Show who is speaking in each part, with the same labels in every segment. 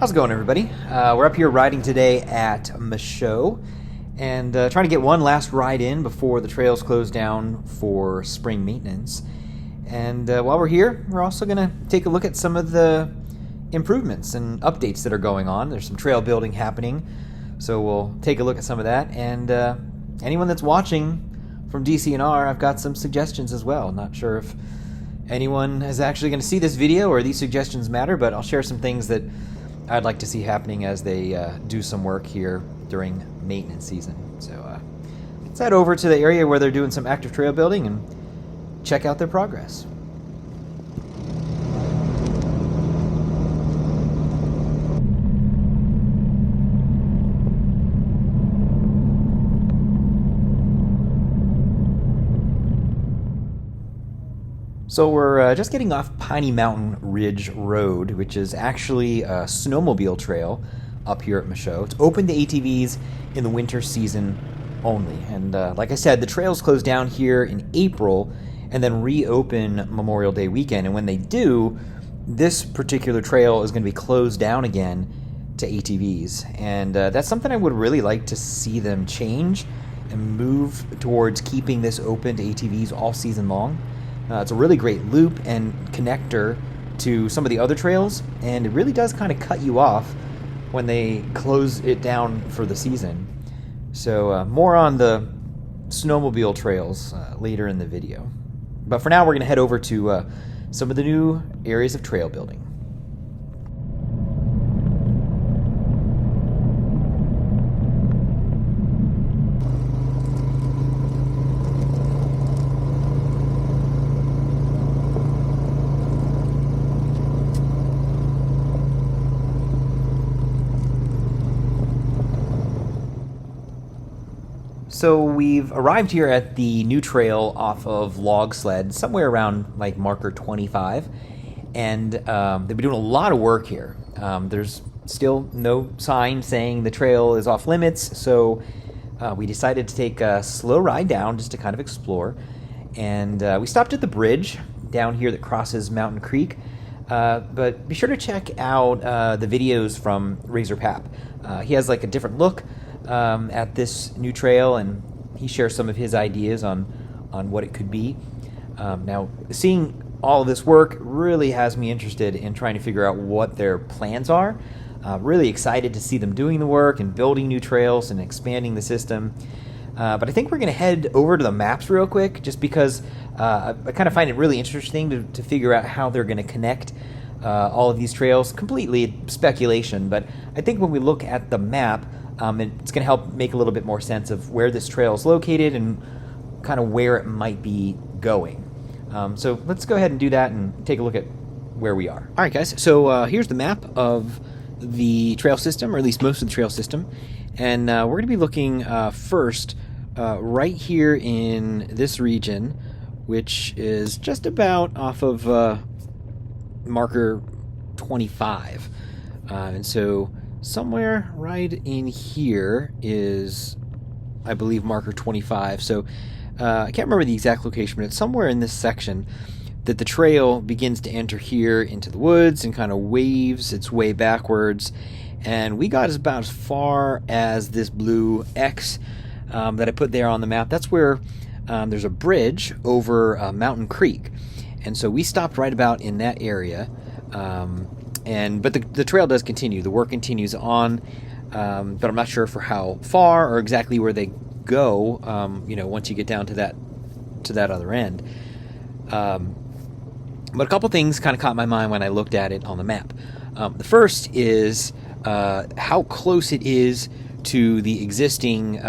Speaker 1: How's it going, everybody? We're up here riding today at Michaux and trying to get one last ride in before the trails close down for spring maintenance. And while we're here, we're also going to take a look at some of the improvements and updates that are going on. There's some trail building happening, so we'll take a look at some of that. And anyone that's watching from DCNR, I've got some suggestions as well. Not sure if anyone is actually going to see this video or these suggestions matter, but I'll share some things that I'd like to see happening as they do some work here during maintenance season. So let's head over to the area where they're doing some active trail building and check out their progress. So we're just getting off Piney Mountain Ridge Road, which is actually a snowmobile trail up here at Michaux. It's open to ATVs in the winter season only. And like I said, the trails close down here in April and then reopen Memorial Day weekend. And when they do, this particular trail is going to be closed down again to ATVs. And that's something I would really like to see them change and move towards keeping this open to ATVs all season long. It's a really great loop and connector to some of the other trails, and it really does kind of cut you off when they close it down for the season. So more on the snowmobile trails later in the video. But for now, we're going to head over to some of the new areas of trail building. So we've arrived here at the new trail off of Log Sled, somewhere around like marker 25, and they've been doing a lot of work here. There's still no sign saying the trail is off limits, so we decided to take a slow ride down just to kind of explore. And we stopped at the bridge down here that crosses Mountain Creek, but be sure to check out the videos from Razor Pap. He has like a different look at this new trail, and he shares some of his ideas on what it could be. Now, seeing all of this work really has me interested in trying to figure out what their plans are. Really excited to see them doing the work and building new trails and expanding the system. But I think we're going to head over to the maps real quick, just because I kind of find it really interesting to figure out how they're going to connect all of these trails. Completely speculation, but I think when we look at the map, it's going to help make a little bit more sense of where this trail is located and kind of where it might be going. So let's go ahead and do that and take a look at where we are. All right, guys. So here's the map of the trail system, or at least most of the trail system. And we're going to be looking first right here in this region, which is just about off of marker 25. And so somewhere right in here is, I believe, marker 25. So I can't remember the exact location, but it's somewhere in this section that the trail begins to enter here into the woods and kind of waves its way backwards. And we got about as far as this blue X that I put there on the map. That's where there's a bridge over Mountain Creek. And so we stopped right about in that area. But the trail does continue. The work continues on, but I'm not sure for how far or exactly where they go. Once you get down to that other end. But a couple things kind of caught my mind when I looked at it on the map. The first is how close it is to the existing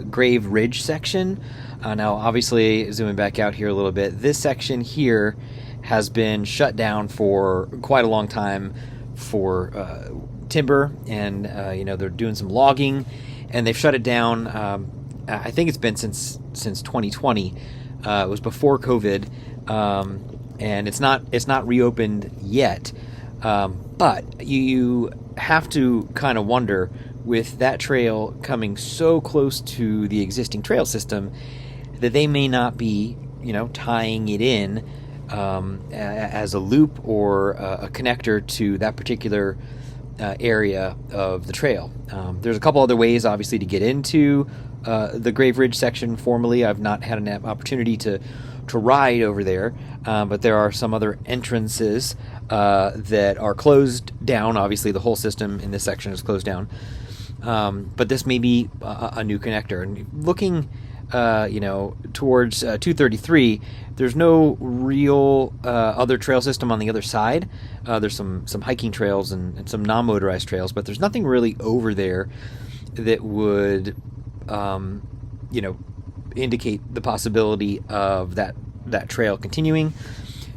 Speaker 1: Grave Ridge section. Now, obviously, zooming back out here a little bit, this section here has been shut down for quite a long time for timber, and they're doing some logging, and they've shut it down. I think it's been since 2020. It was before COVID, and it's not reopened yet. But you have to kind of wonder, with that trail coming so close to the existing trail system, that they may not be, tying it in as a loop or a connector to that particular area of the trail. There's a couple other ways, obviously, to get into the Grave Ridge section formally. I've not had an opportunity to ride over there, but there are some other entrances that are closed down. Obviously, the whole system in this section is closed down, but this may be a new connector. And looking, towards 233, there's no real other trail system on the other side. There's some hiking trails and some non-motorized trails, but there's nothing really over there that would indicate the possibility of that trail continuing.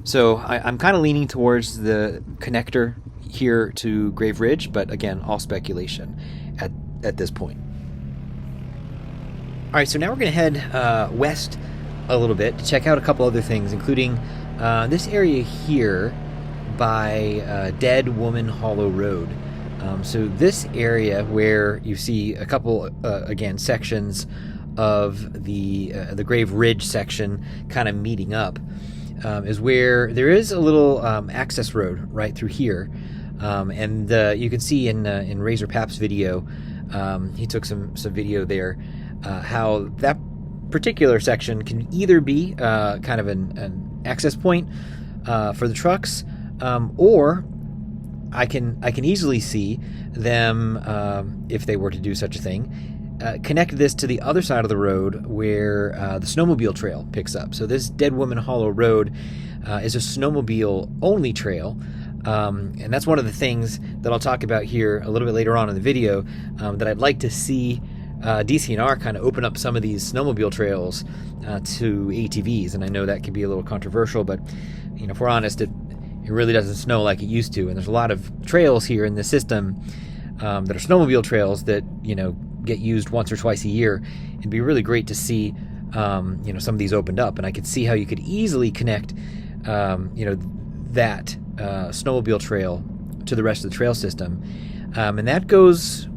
Speaker 1: So I'm kind of leaning towards the connector here to Grave Ridge, but again, all speculation at this point. All right, so now we're going to head west a little bit to check out a couple other things, including this area here by Dead Woman Hollow Road. So this area where you see a couple, again, sections of the Grave Ridge section kind of meeting up, is where there is a little access road right through here. And you can see in Razor Pap's video, he took some video there, how that particular section can either be kind of an access point for the trucks, or I can easily see them, if they were to do such a thing, connect this to the other side of the road where the snowmobile trail picks up. So this Dead Woman Hollow Road is a snowmobile only trail, and that's one of the things that I'll talk about here a little bit later on in the video, that I'd like to see DCNR kind of open up some of these snowmobile trails to ATVs. And I know that can be a little controversial, but if we're honest, it really doesn't snow like it used to, and there's a lot of trails here in the system that are snowmobile trails that get used once or twice a year. It'd be really great to see some of these opened up, and I could see how you could easily connect that snowmobile trail to the rest of the trail system, and that goes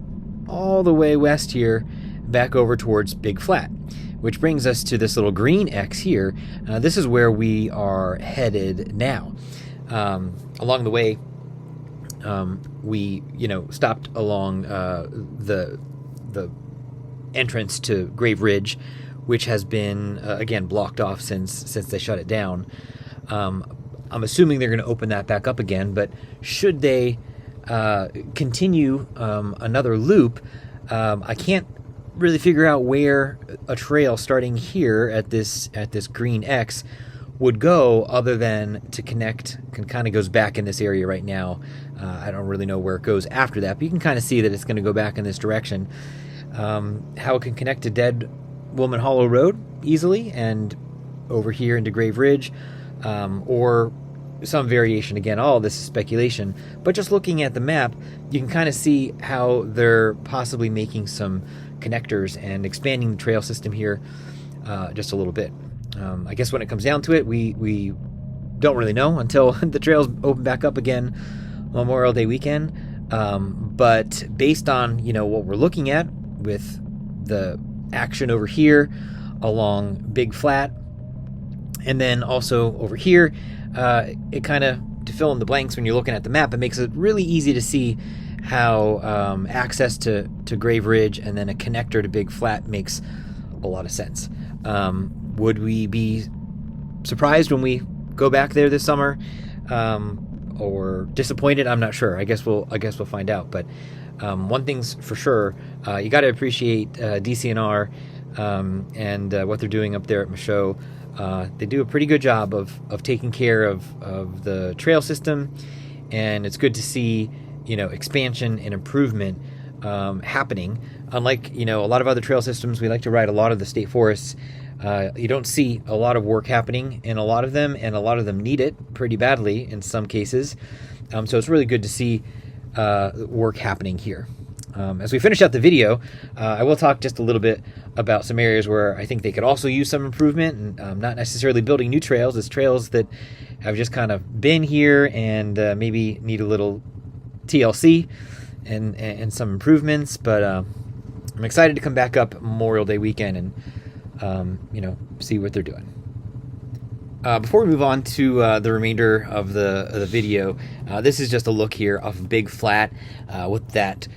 Speaker 1: all the way west here back over towards Big Flat, which brings us to this little green X here. This is where we are headed now. Along the way, we stopped along the entrance to Grave Ridge, which has been again blocked off since they shut it down. I'm assuming they're going to open that back up again, but should they continue another loop, I can't really figure out where a trail starting here at this green X would go, other than to connect. Kind of goes back in this area right now. I don't really know where it goes after that, but you can kind of see that it's going to go back in this direction. How it can connect to Dead Woman Hollow Road easily and over here into Grave Ridge, or some variation. Again, all this is speculation, but just looking at the map, you can kind of see how they're possibly making some connectors and expanding the trail system here just a little bit. I guess when it comes down to it, we don't really know until the trails open back up again Memorial Day weekend. But based on what we're looking at with the action over here along Big Flat, and then also over here, it kind of, to fill in the blanks when you're looking at the map, it makes it really easy to see how access to Grave Ridge and then a connector to Big Flat makes a lot of sense. Would we be surprised when we go back there this summer, or disappointed? I'm not sure. I guess we'll find out. But one thing's for sure, you got to appreciate DCNR and what they're doing up there at Michaux. They do a pretty good job of taking care of the trail system, and it's good to see expansion and improvement happening. Unlike a lot of other trail systems, we like to ride a lot of the state forests. You don't see a lot of work happening in a lot of them, and a lot of them need it pretty badly in some cases. So it's really good to see work happening here. As we finish out the video, I will talk just a little bit about some areas where I think they could also use some improvement, and not necessarily building new trails. It's trails that have just kind of been here and maybe need a little TLC and some improvements. But I'm excited to come back up Memorial Day weekend and see what they're doing. Before we move on to the remainder of the video, this is just a look here of a big flat, what that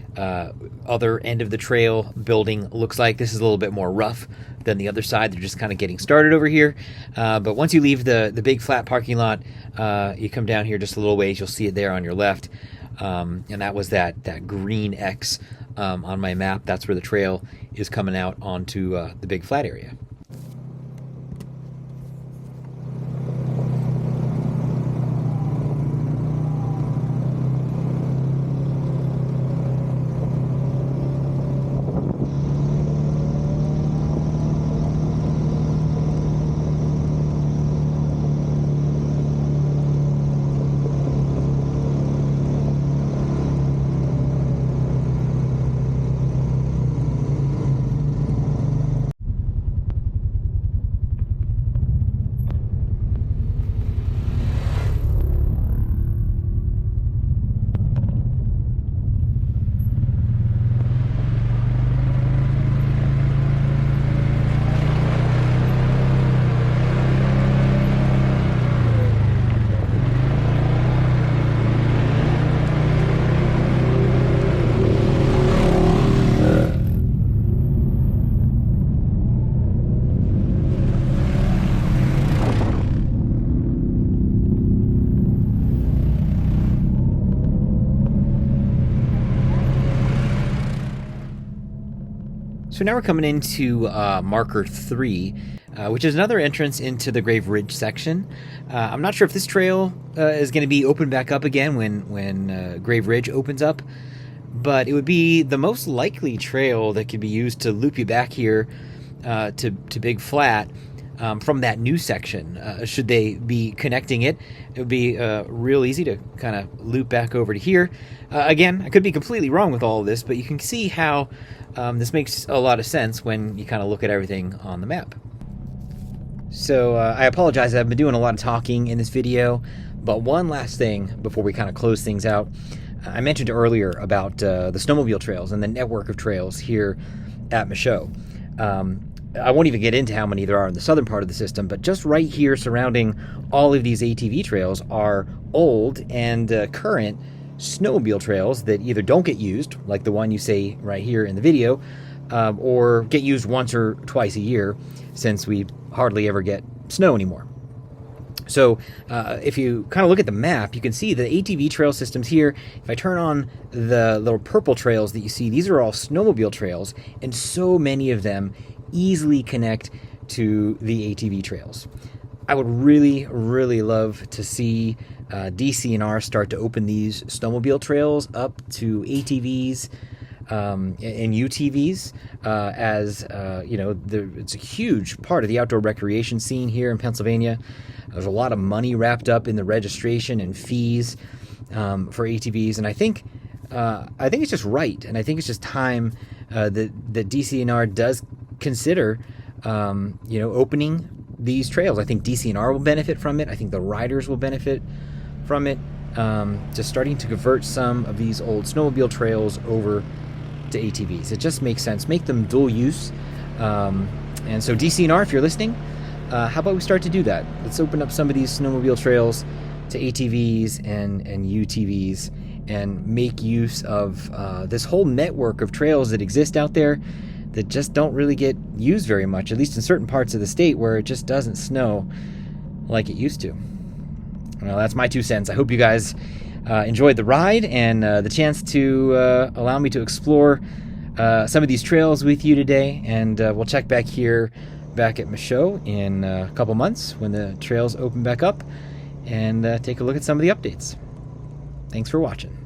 Speaker 1: other end of the trail building looks like. This is a little bit more rough than the other side. They're just kind of getting started over here. But once you leave the big flat parking lot, you come down here just a little ways, you'll see it there on your left. And that was that green X on my map. That's where the trail is coming out onto the big flat area. So now we're coming into marker 3, which is another entrance into the Grave Ridge section. I'm not sure if this trail is going to be opened back up again when Grave Ridge opens up, but it would be the most likely trail that could be used to loop you back here to Big Flat from that new section. Should they be connecting it, it would be real easy to kind of loop back over to here. Again, I could be completely wrong with all of this, but you can see how this makes a lot of sense when you kind of look at everything on the map. So I apologize, I've been doing a lot of talking in this video, but one last thing before we kind of close things out. I mentioned earlier about the snowmobile trails and the network of trails here at Michaux. I won't even get into how many there are in the southern part of the system, but just right here surrounding all of these ATV trails are old and current snowmobile trails that either don't get used, like the one you see right here in the video, or get used once or twice a year, since we hardly ever get snow anymore. So if you kind of look at the map, you can see the ATV trail systems here. If I turn on the little purple trails that you see, these are all snowmobile trails, and so many of them easily connect to the ATV trails. I would really, really love to see DCNR start to open these snowmobile trails up to ATVs and UTVs, as you know, it's a huge part of the outdoor recreation scene here in Pennsylvania. There's a lot of money wrapped up in the registration and fees for ATVs, and I think it's just right, and I think it's just time that DCNR does consider, opening these trails. I think DCNR will benefit from it. I think the riders will benefit from it. Just starting to convert some of these old snowmobile trails over to ATVs. It just makes sense. Make them dual use. And so DCNR, if you're listening, how about we start to do that? Let's open up some of these snowmobile trails to ATVs and UTVs and make use of this whole network of trails that exist out there that just don't really get used very much, at least in certain parts of the state where it just doesn't snow like it used to. Well, that's my 2 cents. I hope you guys enjoyed the ride and the chance to allow me to explore some of these trails with you today. And we'll check back at Michaux in a couple months when the trails open back up and take a look at some of the updates. Thanks for watching.